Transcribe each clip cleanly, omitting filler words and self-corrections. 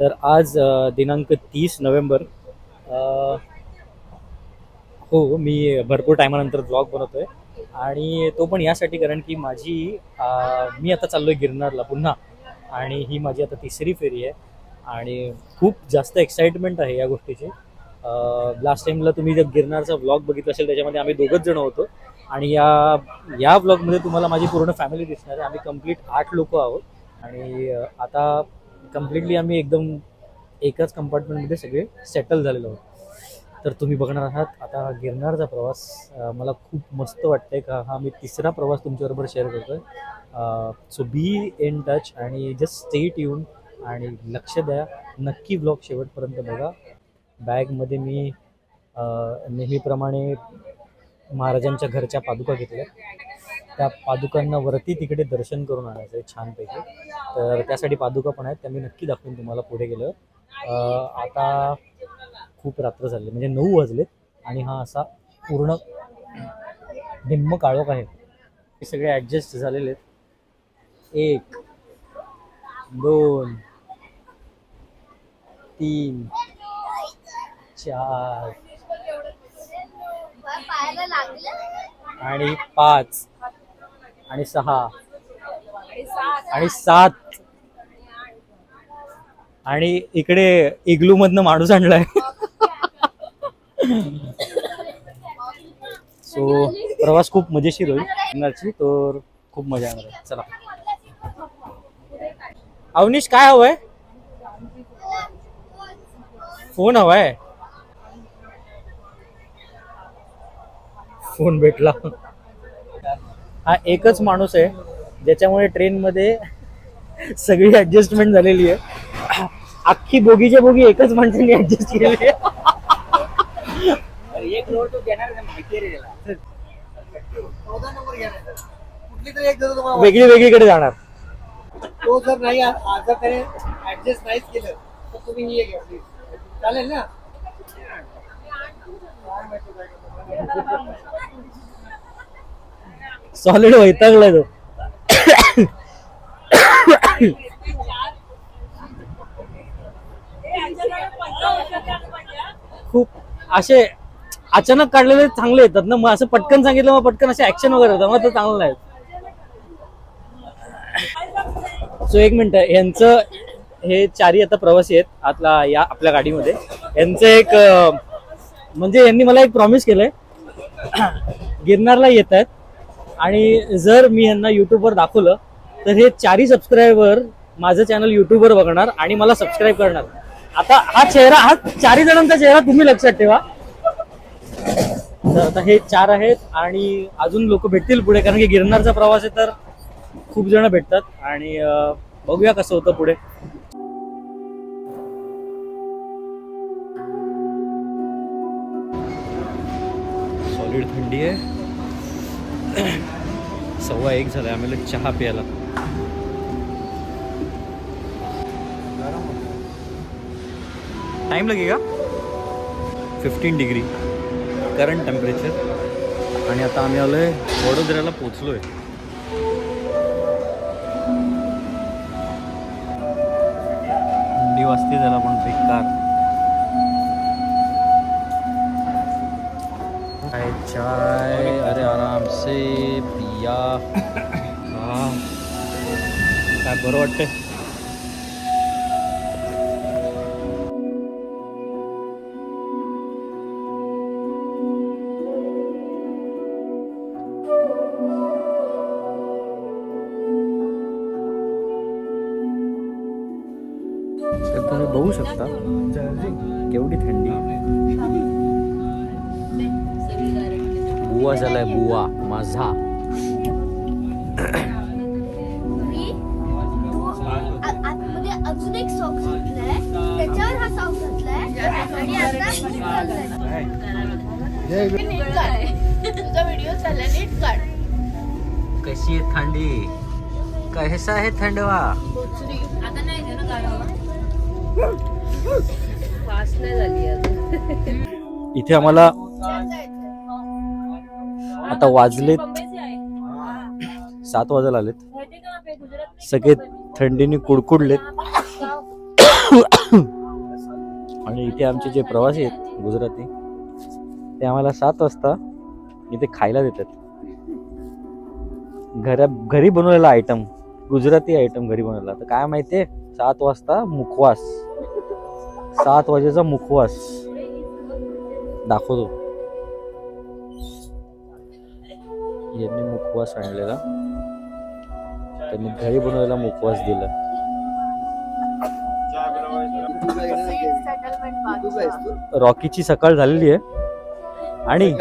तर आज दिनांक 30 नोव्हेंबर, हो मी भरपूर टायमानंतर ब्लॉग बनवतोय आणि तो पण यासाठी कारण की मी आता चाललोय गिरनारला पुन्हा आणि ही माझी आता तिसरी फेरी आहे आणि खूप जास्त एक्साइटमेंट आहे या गोष्टीची. लास्ट टाइमला तुम्ही जर गिरनारचा व्लॉग बघितला असेल त्याच्यामध्ये आम्ही दोघंच जण होतो आणि या व्लॉगमध्ये तुम्हाला माझी पूर्ण फॅमिली दिसणार आहे. आम्ही कंप्लीट 8 लोक आहोत आणि आता कम्प्लिटली आम्ही एकदम एकाच कंपार्टमेंटमध्ये सगळे सेटल झालेलो आहोत. तर तुम्ही बघणार आहात आता गिरनारचा प्रवास. मला खूप मस्त वाटतंय का हा मी तिसरा प्रवास तुमच्याबरोबर शेअर करतोय. सो बी इन टच आणि जस्ट स्टे ट्यून आणि लक्ष द्या, नक्की ब्लॉग शेवटपर्यंत बघा. बॅगमध्ये मी नेहमीप्रमाणे महाराजांच्या घरच्या पादुका घेतल्या. त्या पादुकांना वरती तिकडे दर्शन करून आणायचं आहे छानपैकी. तर त्यासाठी पादुका पण आहेत, त्या मी नक्की दाखवून तुम्हाला पुढे गेलं. आता खूप रात्र झाली म्हणजे 9 वाजलेत आणि हा असा पूर्ण निम्म काळोख आहे. हे सगळे ॲडजस्ट झालेले आहेत. 1 2 3 4 आणि 5 आणि 6 आणि 7 आणि इकडे इग्लू मधनं माणूस आणलाय. सो प्रवास खूप मजेशीर होईल गिरनारची, तर खूप मजा येणार आहे. चला अवनीश, काय हवंय? फोन हवाय. फोन भेटला. हा एकच माणूस आहे ज्याच्यामुळे ट्रेनमध्ये सगळी ऍडजस्टमेंट झालेली आहे. अख्खी बोगीच्या बोगी एकच माणसाने ऍडजस्ट केलेली आहे. एक रोड तो देणार वेगळी वेगळीकडे जाणार. तो जर नाही जर त्याने ऍडजस्ट नाहीच केलं तर तुम्ही ही घ्या प्लीज, चालेल ना? सॉलिड वैतागलाय तो. खूप असे अचानक काढलेले चांगले येतात ना, मग असं पटकन सांगितलं मग पटकन असे ऍक्शन वगैरे होतं, मग तो चांगलं नाही. सो एक मिनिट, यांचं हे 4 आता प्रवासी आहेत आतला या आपल्या गाडीमध्ये. यांचं एक म्हणजे यांनी मला एक प्रॉमिस केलंय, गिरनारला येत आहेत आणि जर मी यांना युट्यूबवर दाखवलं तर हे 4 सबस्क्रायबर माझं चॅनल युट्यूबवर बघणार आणि मला सबस्क्राईब करणार. आता हा 4 जणांचा चेहरा तुम्ही लक्षात ठेवा. तर आता हे 4 आहेत आणि अजून लोक भेटतील पुढे, कारण की गिरनारचा प्रवास आहे तर खूप जण भेटतात आणि बघूया कसं होतं पुढे. सॉलिड थंडी आहे. 1:15 झालाय, आम्हाला चहा प्यायला. टाइम लगेगा. 15 डिग्री करंट टेम्परेचर आणि आता आम्ही आलोय वडोदऱ्याला पोहोचलोय. थंडी वाजते त्याला पण बेकार. चाय अरे आराम से पिया. काय बरं वाटतंय. तर तुम्ही बघू शकता केवढी थंडी. बुवा झालाय बुवा माझा. अजून एक सॉक्स घेतलाय, त्याच्यावर हा सॉक्स घातलाय आणि आता तुझा व्हिडिओ चालला, नीट काढ. कशी आहे थंडी, कैसा आहे थंडवा. आता नाही ना काढावा, फास्ट नाही झाली अजून. इथे आम्हाला आता वाजलेत 7 वाजायला आलेत. सगळे थंडीने कुडकुडलेत. आणि इथे आमचे जे प्रवासी आहेत गुजराती ते आम्हाला 7 वाजता इथे खायला देतात. घरी बनवलेला आयटम, गुजराती आयटम घरी बनवलेला. तर काय माहितीये, 7 वाजता मुखवास, 7 वाजेचा मुखवास दाखवतो. यांनी मुखवास आणलेला, त्यांनी घरी बनवलेला मुखवास दिला. रॉकीची सकाळ झालेली आहे आणि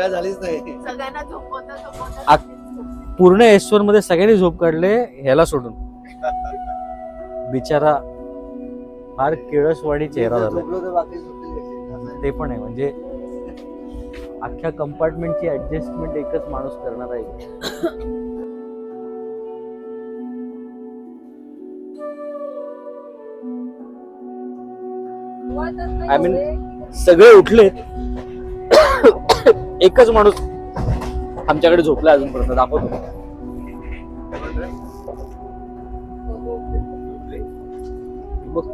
पूर्ण एस्वर मध्ये सगळ्यांनी झोप काढले, ह्याला सोडून. बिचारा फार केळसवाडी चेहरा झाला. ते पण आहे, म्हणजे अख्ख्या कंपार्टमेंटची ऍडजस्टमेंट एकच माणूस करणार आहे. आय मीन सगळे उठलेत, एकच माणूस आमच्याकडे झोपला अजूनपर्यंत. दाखवतो बघ,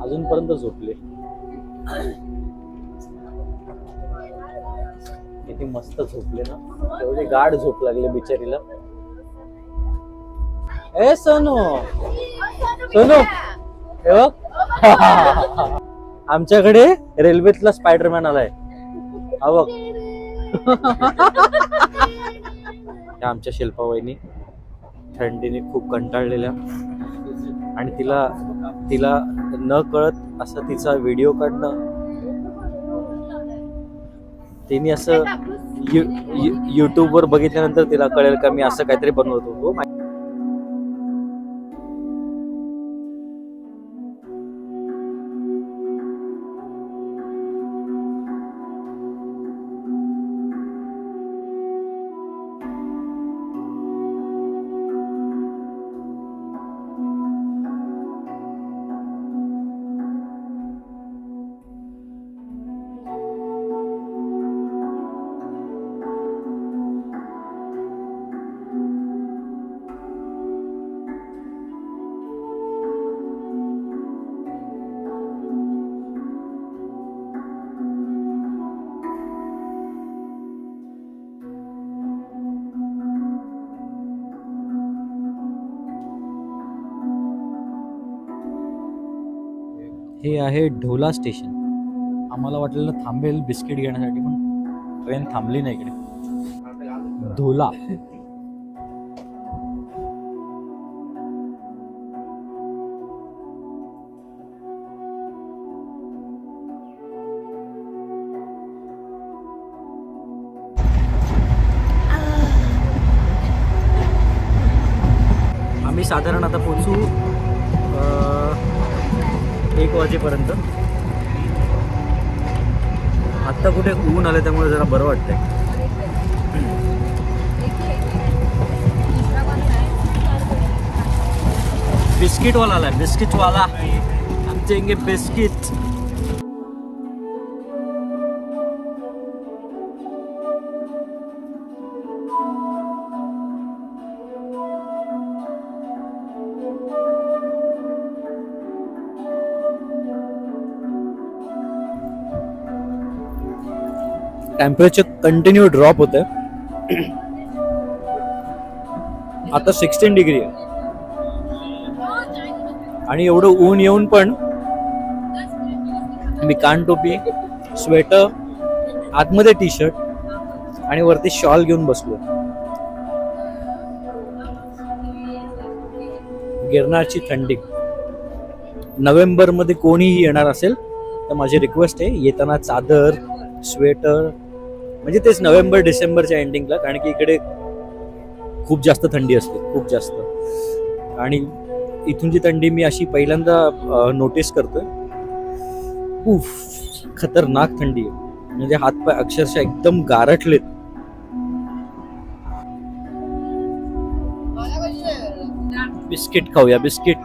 अजूनपर्यंत झोपले. किती मस्त झोपले ना, एवढे गाढ झोप लागले बिचारीला. ए सोनू, सोनू हे बघ, आमच्याकडे रेल्वेतला स्पायडरमॅन आलाय. हा बघ, आमच्या शिल्पा वहिनी थंडीने खूप कंटाळलेल्या आणि तिला न कळत असं तिचा व्हिडिओ काढणं, तिने असं युट्यूबवर बघितल्यानंतर तिला कळेल का मी असं काहीतरी बनवत होतो. हे आहे ढोला स्टेशन. आम्हाला वाटलेलं थांबेल बिस्किट घेण्यासाठी, पण ट्रेन थांबली नाही इकडे. ढोला आम्ही साधारण आता पोहोचू 1 वाजेपर्यंत. आत्ता कुठे ऊन आलं त्यामुळे जरा बरं वाटतंय. बिस्किटवाला आलाय, बिस्किटवाला. आमचे इंगे बिस्किट. टेम्परेचर कंटिन्यू ड्रॉप होत आहे. आता 16 डिग्री आहे आणि एवढं ऊन येऊन पण मी कान टोपी, स्वेटर, आतमध्ये टी शर्ट आणि वरती शॉल घेऊन बसलो. गिरनारची थंडी. नोव्हेंबर मध्ये कोणीही येणार असेल तर माझी रिक्वेस्ट आहे, येताना चादर, स्वेटर, म्हणजे तेच नोव्हेंबर डिसेंबरच्या एंडिंगला, कारण की इकडे खूप जास्त थंडी असते, खूप जास्त. आणि इथून जी थंडी मी अशी पहिल्यांदा नोटीस करतोय. उफ, खतरनाक थंडी आहे, म्हणजे हातपाय अक्षरशः एकदम गारठलेत. बिस्किट खाऊया, बिस्किट.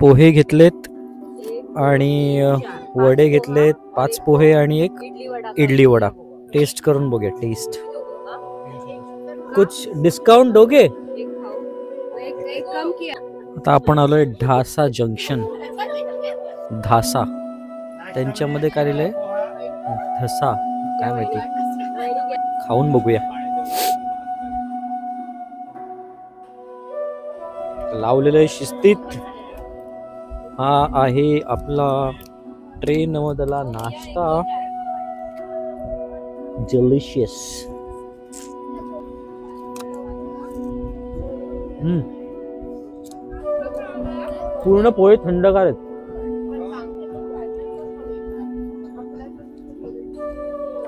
पोहे घेतलेत आणि वडे घेतलेत, 5 पोहे आणि एक इडली वडा. टेस्ट करून बघूया. टेस्ट कुछ डिस्काउंट दोगे? आता आपण आलोय ढासा जंक्शन. धासा त्यांच्यामध्ये काय लिहिलंय? धसा, काय माहिती. खाऊन बघूया. लावलेलं आहे शिस्तीत. हा आहे आपला ट्रेन मधला नाश्ता. डिलिशियस. पूर्ण पोहे थंडगार आहेत.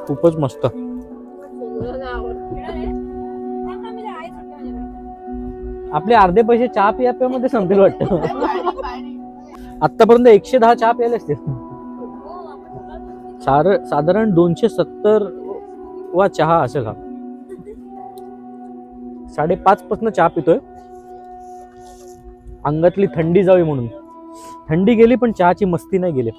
खूपच मस्त. आपले अर्धे पैसे चहा पियामध्ये संपतील वाटतं. आतापर्यंत 110 चहा प्यायले असतील. साधारण 270 वा चहा असेल हा. 5:30 पासून चहा पितोय, अंगातली थंडी जावी म्हणून. थंडी गेली पण चहाची मस्ती नाही गेली.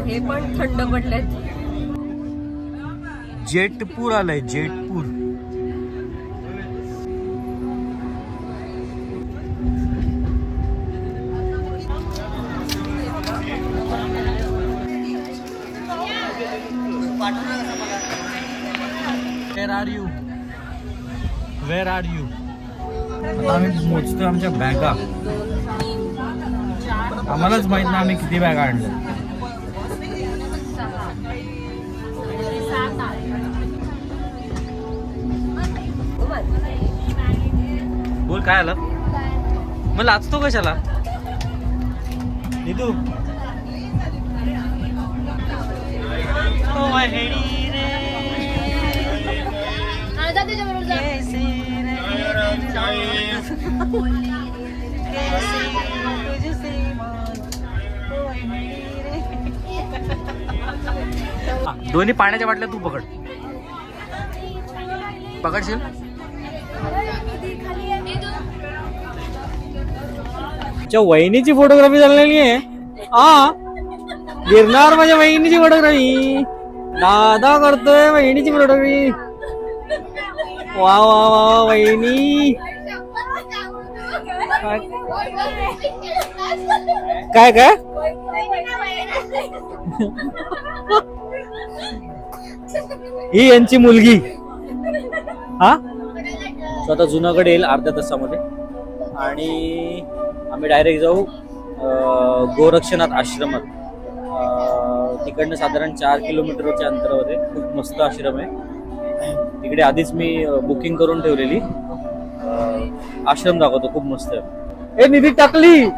हे पण थंड पडलेत. जेटपूर आलंय. जेटपूर. वेर आर यू? आता आम्ही पोहोचतोय आमच्या बॅगा. आम्हालाच माहित नाही आम्ही किती बॅगा आणल्या. बोल काय आलं? मग लाचतो कशाला? निधू दोन्ही पाण्याच्या बाटल्या तू पकड. पकडशील? वहिनीची फोटोग्राफी झालेली आहे. गिरणार माझ्या वहिनीची फोटोग्राफी. दादा करतोय वहिनीची फोटोग्राफी. वा वा वा वहिनी. काय काय ही यांची मुलगी. हा स्वतः जुनागड येईल अर्ध्या तासामध्ये आणि आम्ही डायरेक्ट जाऊ गोरक्षनाथ आश्रमात. तिकडनं साधारण 4 किलोमीटरच्या अंतरावर आहे. खूप मस्त आश्रम आहे. तिकडे आधीच मी बुकिंग करून ठेवलेली. आश्रम दाखवतो, खूप मस्त आहे. ए निधी टाकली.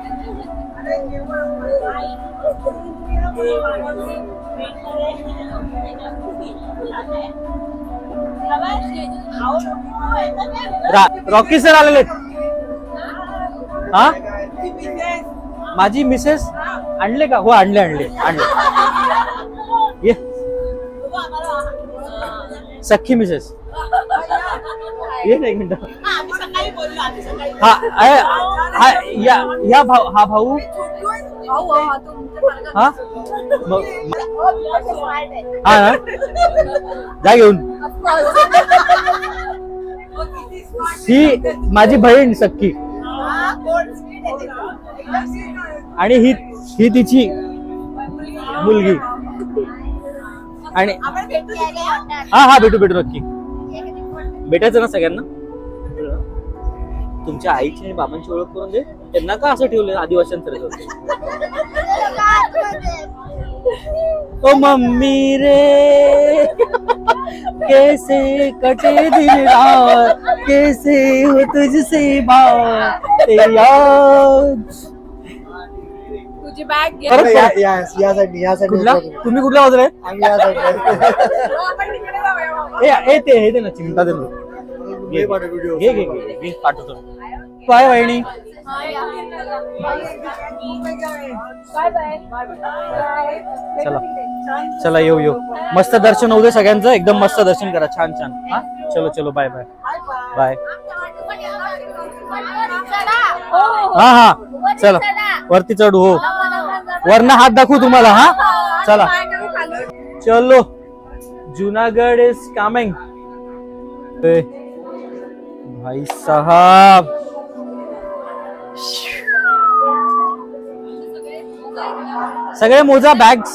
रॉकी सर आलेले. हा माझी मिसेस आणले का? हो आणले आणले आणले. ये सख्खी मिसेस. ये एक मिनिट. हा या भाऊ. हा भाऊ. हा हा ना जा घेऊन. ही माझी बहीण सख्खी आणि ही तिची मुलगी. आणि हा भेटू नक्की. भेटायचं ना सगळ्यांना. तुमच्या आईची आणि बाबांची ओळख करून दे. त्यांना का असं ठेवलं आदिवासींसारखं? ओ मम्मी रे कैसे कटे दिन रात, कैसे हो तुझसे बात, याद तुझी बॅग घे. परत या साईड कुठला तुम्ही कुठल्या बाजूला आहे? आम्ही या साईड आपण तिकडे जाऊया बाबा. ए ते हे दे ना चिमटा दे ना. व्हिडिओ घे घे घे घे पाठवतो. काय वहिनी चला चला येऊ येऊ मस्त दर्शन होऊ दे सगळ्यांचं एकदम मस्त दर्शन करा छान छान हा चलो चलो बाय बाय बाय हा हा चला वरती चढू हो वरना हात दाखवू तुम्हाला हा चला चलो जूनागढ़ इज कमिंग भाई साहब सगळे मोजा बॅग्स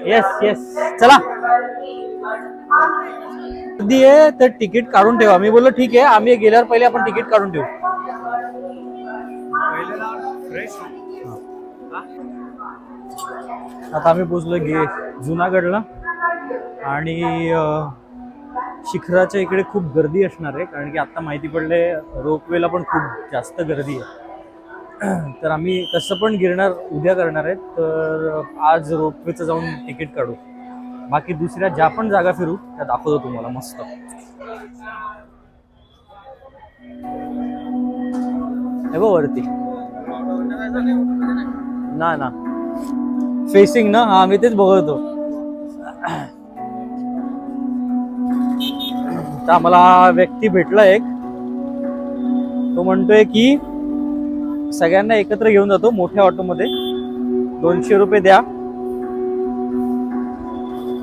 येस येस चला गर्दी आहे तर तिकीट काढून ठेवा मी बोललो ठीक आहे आम्ही गेल्यावर पहिले आपण तिकीट काढून ठेवू आता आम्ही पोचलो जुनागडला आणि शिखराच्या इकडे खूप गर्दी असणार आहे कारण की आता माहिती पडले रोपवेला पण खूप जास्त गर्दी आहे तर आम्ही तसं पण गिरणार उद्या करणार आहे तर आज रोपवेचं जाऊन तिकीट काढू बाकी दुसऱ्या ज्या पण जागा फिरू त्या दाखवतो तुम्हाला मस्त हे बघ वरती ना ना फेसिंग ना हा मी तेच बघतो तर आम्हाला व्यक्ती भेटला एक तो म्हणतोय की सगळ्यांना एकत्र घेऊन जातो मोठ्या ऑटोमध्ये 200 रुपये द्या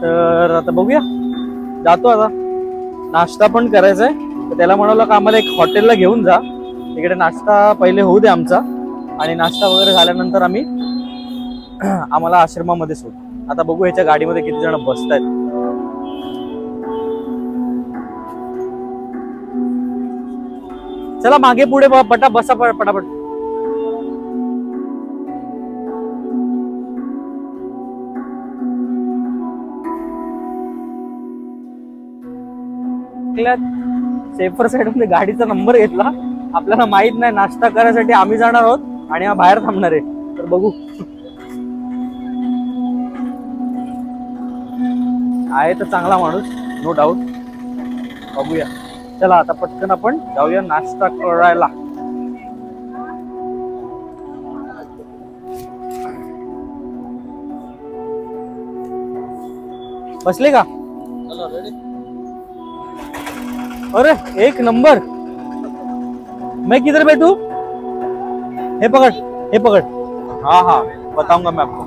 तर आता बघूया जातो आता नाश्ता पण करायचा आहे तर त्याला म्हणाला का आम्हाला एक हॉटेलला घेऊन जा तिकडे नाश्ता पहिले होऊ दे आमचा आणि नाश्ता वगैरे झाल्यानंतर आम्हाला आश्रमामध्ये सोड आता बघू ह्याच्या गाडीमध्ये किती जण बसतायत चला मागे पुढे पटा बसा पटापट सेफर साइड मध्ये गाडीचा नंबर घेतला आपल्याला माहित नाही नाश्ता करायसाठी आम्ही जाणार आहोत आणि हा बाहेर थांबणार आहे तर बघू आहे तर चांगला माणूस नो डाऊट बघूया चला आता पटकन आपण जाऊया नाश्ता करायला बसले का अरे एक नंबर मैं किधर बैठू हे पकड़ हाँ हाँ बताऊंगा मैं आपको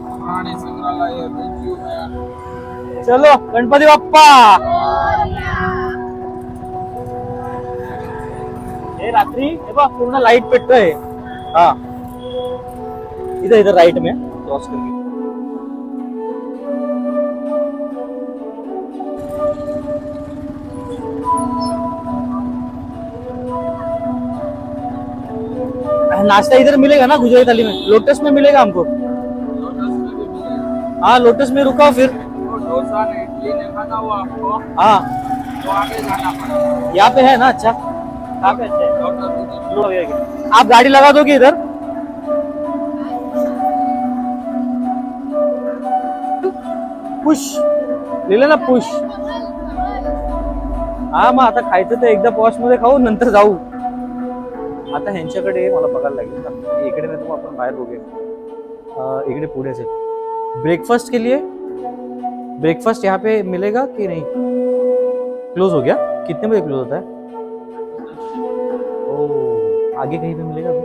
चलो गणपती बाप्पा हे रात्री हे बघ पूर्ण लाईट पेटतोय हा इधर राइट में क्रॉस करके नाश्ता इधर मिलेगा ना गुजराती थाली में लोटस में मिलेगा हमको हाँ लोटस में रुका फिर डोसा ने इडली ने खाना हुआ आपको हाँ तो आगे जाना पड़ेगा यहाँ पे है ना अच्छा कहाँ पे अच्छा है आप गाड़ी लगा दोगे इधर पुश ले लेना पुश हा मग आता खायचं तर एकदा पॉश मध्ये खाऊ नंतर जाऊ आता ह्यांच्याकडे मला बघायला लागेल ना इकडे नाही तर आपण बाहेर बघूया इकडे पुढेच आहे ब्रेकफास्ट के लिए ब्रेकफास्ट यहाँ पे मिलेगा कि नहीं क्लोज हो गया कितने बजे क्लोज होता है ओ आगे कहीं पे मिलेगा अभी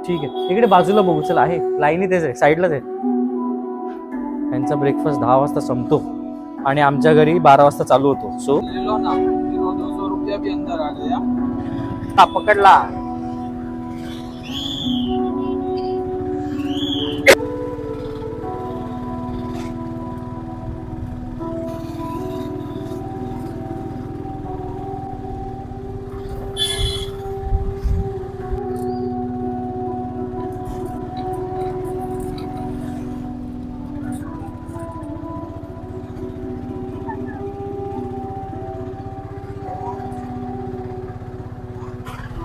ठीक आहे इकडे बाजूला बघू चला आहे लाईनीतच आहे साईडलाच आहे यांचा ब्रेकफास्ट 10 वाजता संपतो आणि आमच्या घरी 12 वाजता चालू होतो सो ले लो ना 200 रुपया भी अंदर आ गया हा पकडला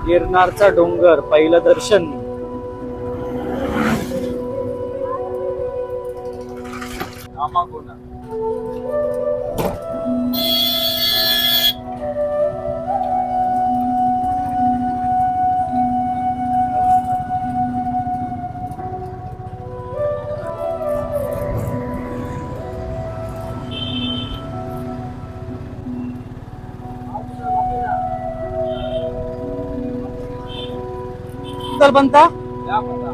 गिरनारचा डोंगर, पहिलं दर्शन. रामाकोना. चल बनता. या बघा.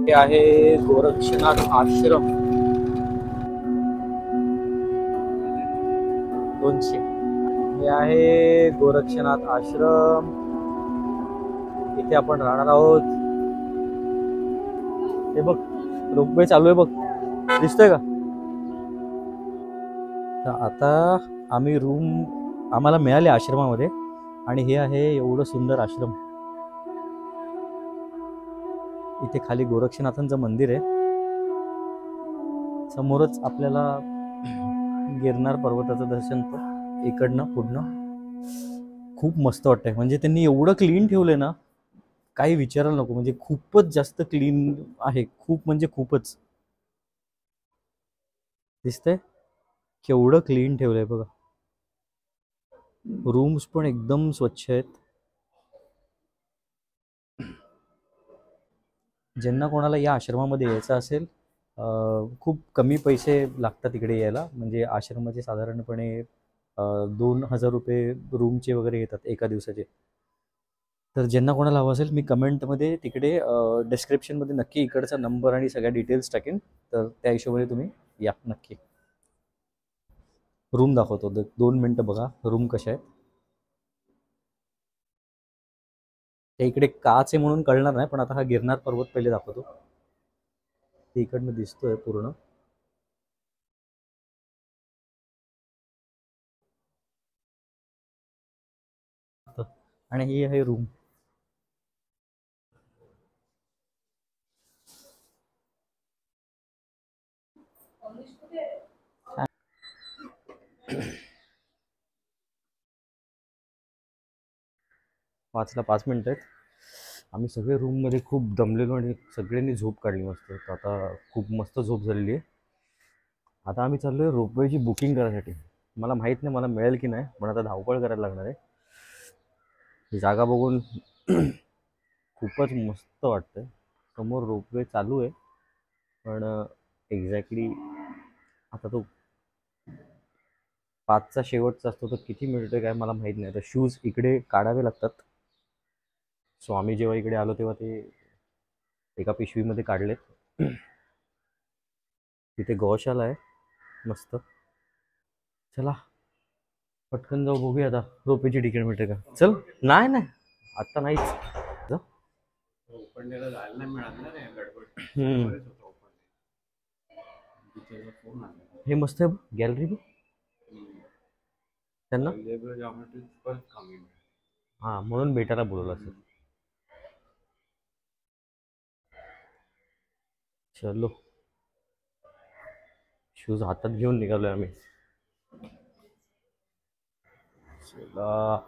हे आहे गोरक्षनाथ आश्रम. 200. हे आहे गोरक्षनाथ आश्रम. इथे आपण राहणार आहोत. हे बघ रोपवे चालू आहे बघ, दिसतोय का? तर आता आम्ही आम्हाला मिळाले आश्रमामध्ये आणि हे आहे एवढं सुंदर आश्रम. इथे खाली गोरक्षनाथांचं मंदिर आहे. समोरच आपल्याला गिरनार पर्वताचं दर्शन इकडनं पुढनं. खूप मस्त वाटतंय. म्हणजे त्यांनी एवढं क्लीन ठेवलंय ना, काही विचारायला नको. म्हणजे खूपच जास्त क्लीन आहे. खूप म्हणजे खूपच. दिसतंय केवढं क्लीन ठेवलंय बघा. रूम्स पण एकदम स्वच्छ आहेत. ज्यांना कोणाला या आश्रमामध्ये यायचं असेल, खूप कमी पैसे लागतात इकडे यायला. म्हणजे आश्रमाचे साधारणपणे 2000 रुपये रूमचे वगैरे येतात एका दिवसाचे. तर ज्यांना कोणाला हवं असेल, मी कमेंटमध्ये तिकडे डिस्क्रिप्शनमध्ये नक्की इकडचा नंबर आणि सगळ्या डिटेल्स टाकेन. तर त्या हिशोबाने तुम्ही या नक्की. रूम दाखवतो, 2 मिनटं बघा रूम कशा आहेत. ते इकडे काच आहे म्हणून कळणार नाही, पण आता हा गिरनार पर्वत पहिले दाखवतो. ते इकडनं दिसतोय पूर्ण. आणि ही आहे रूम. वाचला 5 मिनिटं आहेत. आम्ही सगळे रूममध्ये खूप दमलेलो आणि सगळ्यांनी झोप काढली मस्त. तर आता खूप मस्त झोप झालेली आहे. आता आम्ही चाललोय रोपवेची बुकिंग करायसाठी. मला माहीत नाही मला मिळेल की नाही, पण आता धावपळ करायला लागणार आहे. ही जागा बघून खूपच मस्त वाटतंय. समोर रोपवे चालू आहे, पण एक्झॅक्टली आता तो 5चा शेवटचा असतो, तर किती मिळतोय काय मला माहीत नाही. तर शूज इकडे काढावे लागतात. सो आम्ही जेव्हा इकडे आलो तेव्हा ते एका पिशवीमध्ये काढलेत. तिथे गौशाला आहे मस्त. चला पटकन जाऊ, बघूया आता रोपेची तिकीट मिळते का. चल. नाही नाही आता नाहीच. हे मस्त आहे गॅलरी बघ. त्यांना हां म्हणून भेटायला बोलवलं असेल. चलो शूज हातात घेऊन निघालोय आम्ही. चला.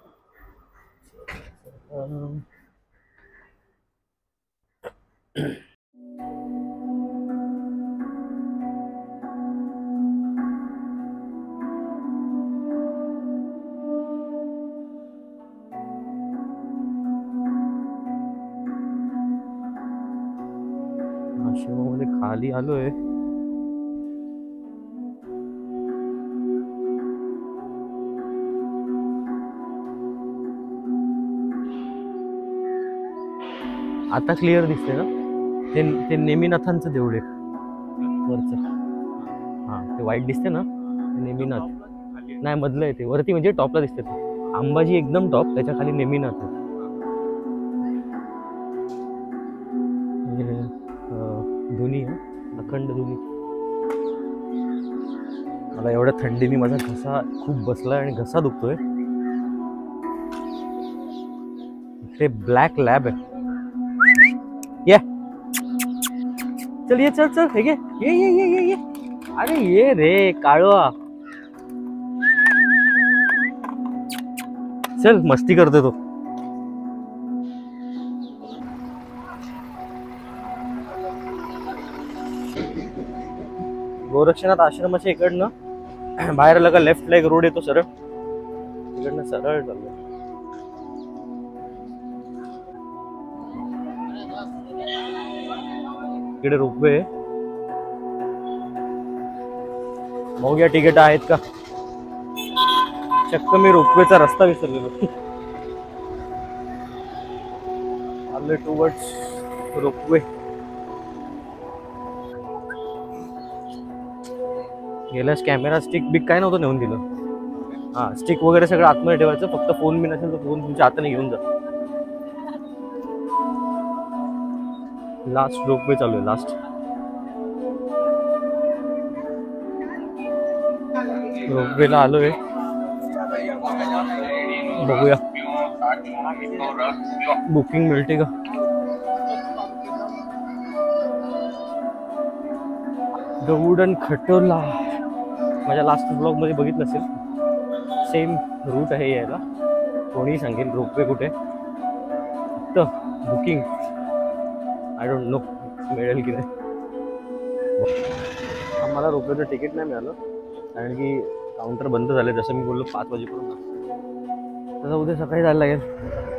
आश्रमामध्ये खाली आलोय. आता क्लिअर दिसते ना. ते नेमिनाथांचं देऊळ आहे वरचं. हां ते वाईट दिसते ना, नेमिनाथ. नाही मधलं आहे ते, वरती म्हणजे टॉपला दिसते. अंबाजी एकदम टॉप, त्याच्या खाली नेमिनाथ आहे. धुनी आहे, अखंड धुनी. मला एवढ्या थंडीने माझा घसा खूप बसलाय आणि घसा दुखतोय. ते ब्लॅक लॅब आहे. या चल ये चल चल हे घे ये अरे ये रे काळवा चल मस्ती करतोय तो गोरक्षनाथ आश्रमाच्या इकडनं बाहेर आलं का लेफ्टला एक रोड येतो सरळ इकडनं सरळ चाललो इकडे रोपवे बघूया तिकीट आहेत का चक्क मी रोपवेचा रस्ता विसरलेलो आलोय टुवर्ड्स रोपवे गेल्यास कॅमेरा स्टिक बिक काय नव्हतं नेऊन दिलं हा स्टिक वगैरे सगळं आतमध्ये ठेवायचं फक्त फोन बी नसेल तर फोन तुमच्या हाताने घेऊन जा लास्ट रोपवे चालू आहे लास्ट रोपवेला आलोय बघूया बुकिंग मिळते का गौडन खटोला माझ्या लास्ट ब्लॉग मध्ये बघितलं असेल सेम रूट आहे यायला कोणी सांगेल रोपवे कुठे फक्त बुकिंग आय डोंट नो मिळेल की नाही आम्हाला रोपवेचं तिकीट नाही मिळालं कारण की काउंटर बंद झाले जसं मी बोललो 5 वाजेपर्यंत तसं उद्या सकाळी जायला लागेल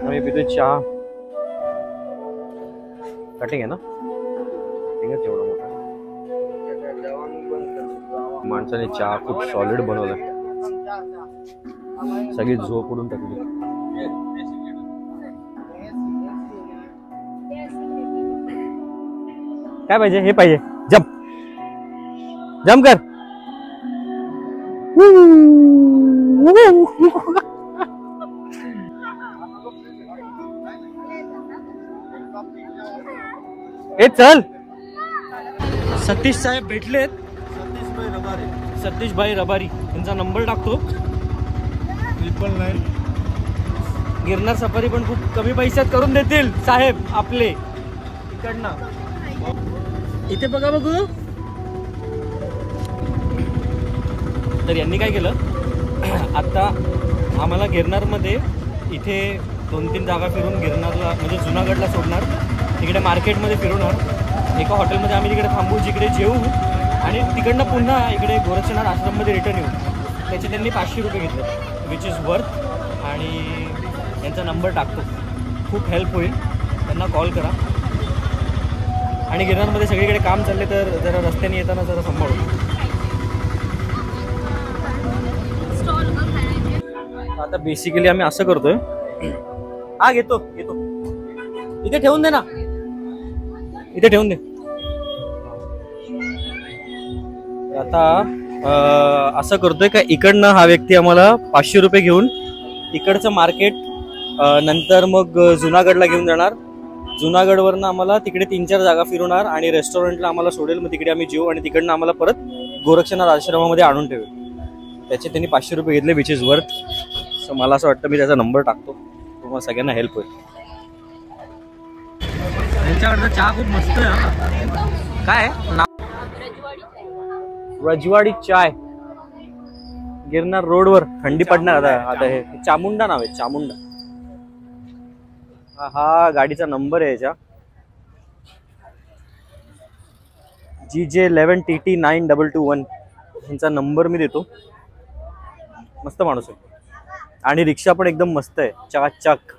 आम्ही पितोय चहा कटिंग आहे ना ठीक आहे तेवढं मोठं माणसाने चहा खूप सॉलिड बनवला सगळी झोप उडून टाकली काय पाहिजे हे पाहिजे जम कर ए चल सतीश साहेब भेटलेत सतीश भाई रबारी त्यांचा नंबर टाकतो 999 गिरनार सफारी पण खूप कमी पैशात करून देतील साहेब आपले इकडनं इथे बघा बघू तर यांनी काय केलं आता आम्हाला गिरनारमध्ये इथे 2-3 जागा फिरून गिरनारला म्हणजे जुनागडला सोडणार तिकडे मार्केटमध्ये फिरवणार एका हॉटेलमध्ये आम्ही तिकडे थांबू जिकडे जेवू आणि तिकडनं पुन्हा इकडे गोरक्षनाथ आश्रममध्ये रिटर्न येऊ त्याचे त्यांनी 500 रुपये घेतले विच इज वर्थ आणि यांचा नंबर टाकतो खूप हेल्प होईल त्यांना कॉल करा आणि गिरनारमध्ये सगळीकडे काम चालले तर जरा रस्त्याने येताना जरा सांभाळू आता बेसिकली आम्ही असं करतोय हा घेतो इथे ठेवून दे ना इथे ठेवून दे आता असं करतोय का इकडनं हा व्यक्ती आम्हाला 500 रुपये घेऊन इकडचं मार्केट नंतर मग जुनागडला घेऊन जाणार जुनागडवरनं आम्हाला तिकडे 3-4 जागा फिरवणार आणि रेस्टॉरंटला आम्हाला सोडेल मग तिकडे आम्ही जेवू आणि तिकडनं आम्हाला परत गोरक्षनाथ आश्रमामध्ये आणून ठेवेल त्याचे त्यांनी 500 रुपये घेतले विच इज वर्थ सो मला असं वाटतं मी त्याचा नंबर टाकतो तुम्हाला सगळ्यांना हेल्प होईल त्यांच्याकडचा चहा खूप मस्त आहे काय रजवाडी चाय गिरनार रोडवर थंडी पडणार आता हे चामुंडा नाव आहे चामुंडा हा गाडीचा नंबर आहे याच्या GJ11TT 9221 यांचा नंबर मी देतो मस्त माणूस आहे आणि रिक्षा पण एकदम मस्त आहे चकाचक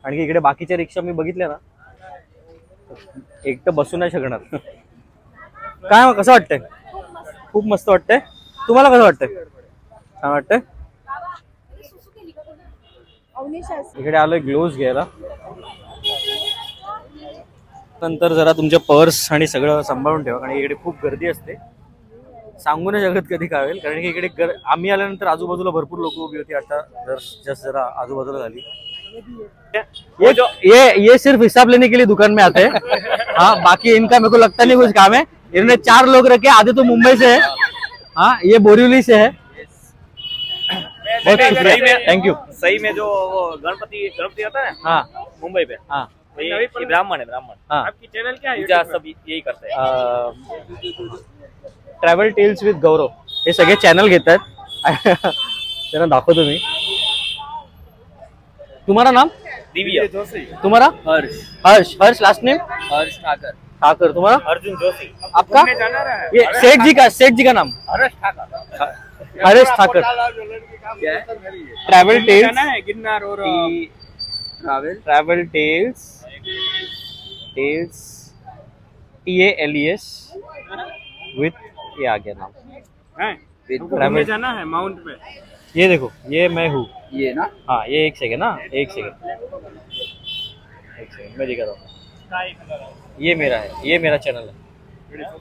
आणखी इकडे बाकीच्या रिक्षा मी बघितल्या ना एकटं बसू नाही शकणार काय कसं वाटतंय खूप मस्त वाटतंय तुम्हाला कसं वाटतंय छान वाटतंय इकडे आलोय ग्लोव्स घ्यायला नंतर जरा तुमच्या पर्स आणि सगळं सांभाळून ठेवा कारण इकडे खूप गर्दी असते सांगू नाही शकत कधी काय होईल कारण की इकडे आम्ही आल्यानंतर आजूबाजूला भरपूर लोक उभी होती आता जस्ट जरा आजूबाजूला झाली ये सिर्फ हिसाब लेने के लिए दुकान में आते हैं हाँ बाकी इनका मेरे को लगता नहीं कुछ काम है इन्होंने 4 लोग रखे आधे तो मुंबई से है हाँ ये बोरिवली से है बहुत शुक्रिया थैंक यू सही में जो गणपति आता है हाँ मुंबई पे हाँ ये ब्राह्मण है ब्राह्मण। हाँ आपकी चैनल क्या है? पूजा सब यही करते हैं। ट्रॅव्हल टेल्स विथ गौरव हे सगळे चॅनल घेतात त्यांना दाखवतो मी. तुम्हारा नाम? दिव्य जोशी। तुम्हारा? हर्ष। हर्ष. Harsh last name? हर्ष ठाकर। ठाकर. तुम्हारा? अर्जुन जोशी। आपका? ये सेठ जी का नाम? हर्ष ठाकर। हरेश ठाकर. क्या है? Travel tales. जाना है गिरनार और ट्रॅव्हल टेल्स TALES विथ ये आ गया नाम. घूमने जाना है माउंट पे। ये देखो ये मैं हूँ. ये ना? हाँ ये एक सेकेंड ना एक सेकेंड मैं दिखा रहा हूँ. ये मेरा है ये मेरा चैनल है.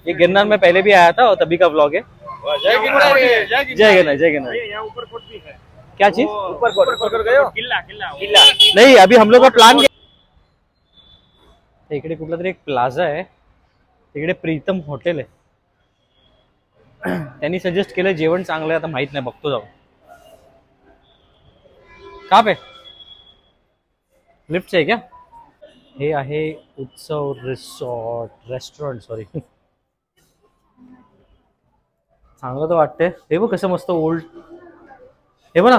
ये गिरनार में पहले भी आया था और तभी का व्लॉग है. जय गिरनार। जय गिरनार जय गिरनार. यहाँ ऊपर कोट भी है। क्या चीज? ऊपर कोट गए हो? किल्ला किल्ला किल्ला। नहीं अभी हम लोग का प्लान. इकडे कुठला तरी एक प्लाझा आहे तिकडे प्रीतम हॉटेल आहे. त्यांनी सजेस्ट केलं जेवण चांगलं आहे आता माहित नाही बघतो जाऊ. कहाँ पे? लिफ्ट आहे क्या? हे आहे उत्सव रेस्टॉरंट सॉरी. चांगलं तर वाटतंय. हे बघ कसं मस्त ओल्ड. हे बघ ना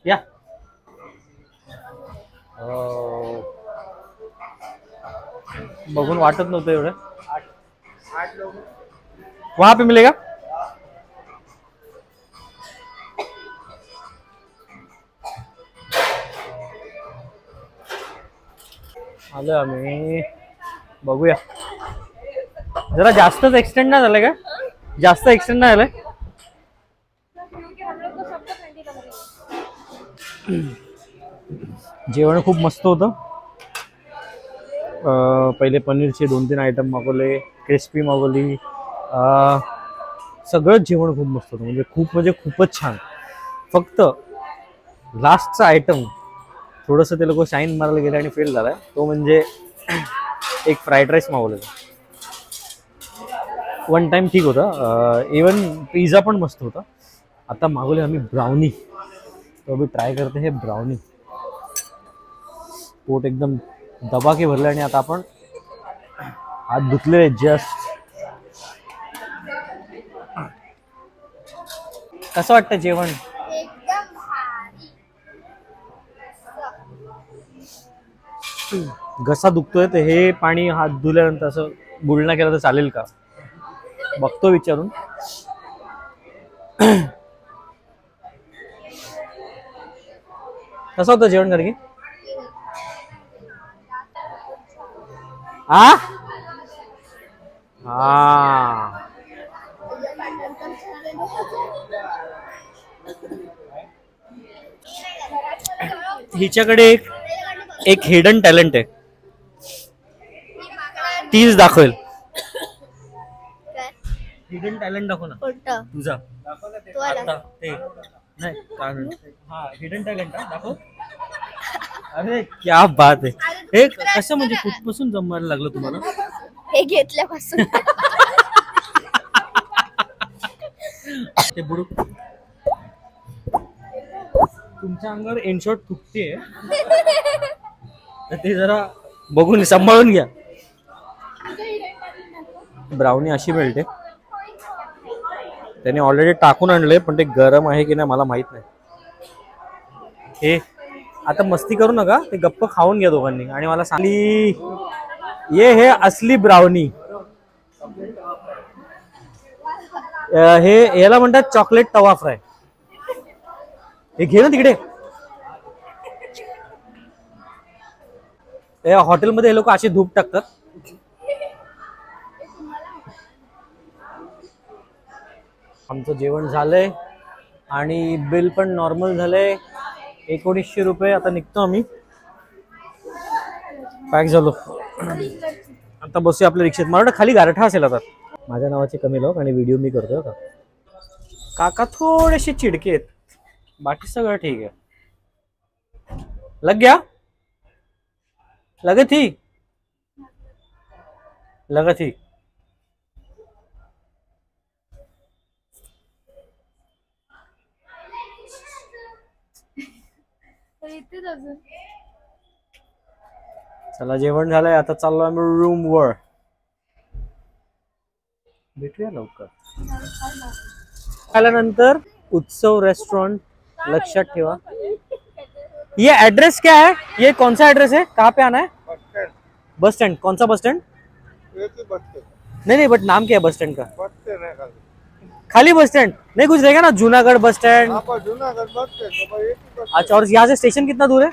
या बघून वाटत नव्हतं एवढं. वहां पे मिलेगा? आलो आम्ही. बघूया जरा जास्तच एक्सटेंड नाही झालंय का? जास्त एक्सटेंड नाही झालंय. जेवण खूप मस्त होतं. पहिले पनीरचे 2-3 आयटम मागवले. क्रिस्पी मागवली. सगळं जेवण खूप मस्त होतं म्हणजे खूपच छान. फक्त लास्टचा आयटम थोडंसं ते लोक शाईन मारायला गेले आणि फेल झालाय. तो म्हणजे एक फ्राईड राईस मागवलेला. वन टाइम ठीक होता. इवन पिझ्झा पण मस्त होता. आता मागवले आम्ही ब्राउनी. तो अभी ट्राय करते हे ब्राउनी. पोट एकदम दबा के भरलं आणि आता आपण हात धुतले जस्ट. कसं वाटतं जेवण? एकदम भारी. घसा दुखतोय तर हे पाणी हात धुल्यानंतर असं गुळणा केला तर चालेल का? बघतो विचारून. कसं होतं जेवण करके? हा हा हिच्याकडे एक हिडन टॅलेंट आहे. तीच दाखवेल. हिडन टॅलेंट दाखव ना कोणतं? तुझा. तुला आता ते नाही कारण हा हिडन टॅलेंट दाखव. अरे क्या बात आहे. हे कसं म्हणजे कुठपासून जमायला लागलं तुम्हाला? हे घेतल्यापासून. ते बुडूक तुमच्या अंगावर इनशॉट फुटतेय तर ते जरा बघून सांभाळून घ्या. ब्राउनी अशी मिळते. त्याने ऑलरेडी टाकून आणले पण ते गरम आहे की नाही मला माहित नाही. हे आता मस्ती करू नका. ते गप्प खाऊन घ्या दोघांनी आणि मला सांगली. ये हे असली ब्राउनी. हे याला म्हणतात चॉकलेट तवा फ्राय. हे घे ना तिकडे. हॉटेलमध्ये हे लोक असे धूप टाकतात. आमचं जेवण झालंय आणि बिल पण नॉर्मल झालंय. 1900 रुपये. आता निघतो आम्ही. पॅक झालो. आता बसूया आपल्या रिक्षेत. मला वाटतं खाली गारठा असेल आता. माझ्या नावाचे कमी लोक आणि व्हिडिओ मी करतोय का. काका थोडेसे चिडके आहेत. बाकी सगळं ठीक आहे. लग गया? लगे थी? लगा थी. येतेच अजून. चला जेवण झालंय, आता चाललो आम्ही रूम वर. भेटूया लवकर. आल्यानंतर उत्सव रेस्टोरेंट लक्षात ठेवा. ये एड्रेस क्या है? ये कौन सा एड्रेस है? कहाँ पे आना है? Bus stand. कौन सा बस स्टैंड? नहीं बट नाम क्या है बस स्टैंड का? खाली बस स्टैंड नहीं कुछ रहेगा ना? Junagadh bus stand. अच्छा, और यहाँ से स्टेशन कितना दूर है?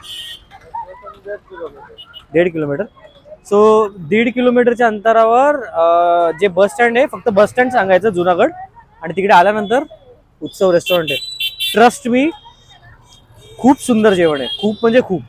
1.5 किलोमीटर. सो 1.5 किलोमीटरच्या अंतरावर जे बस स्टँड आहे, फक्त बस स्टँड सांगायचं जुनागड, आणि तिकडे आल्यानंतर उत्सव रेस्टॉरंट आहे. ट्रस्ट मी, खूप सुंदर जेवण आहे, खूप म्हणजे खूप.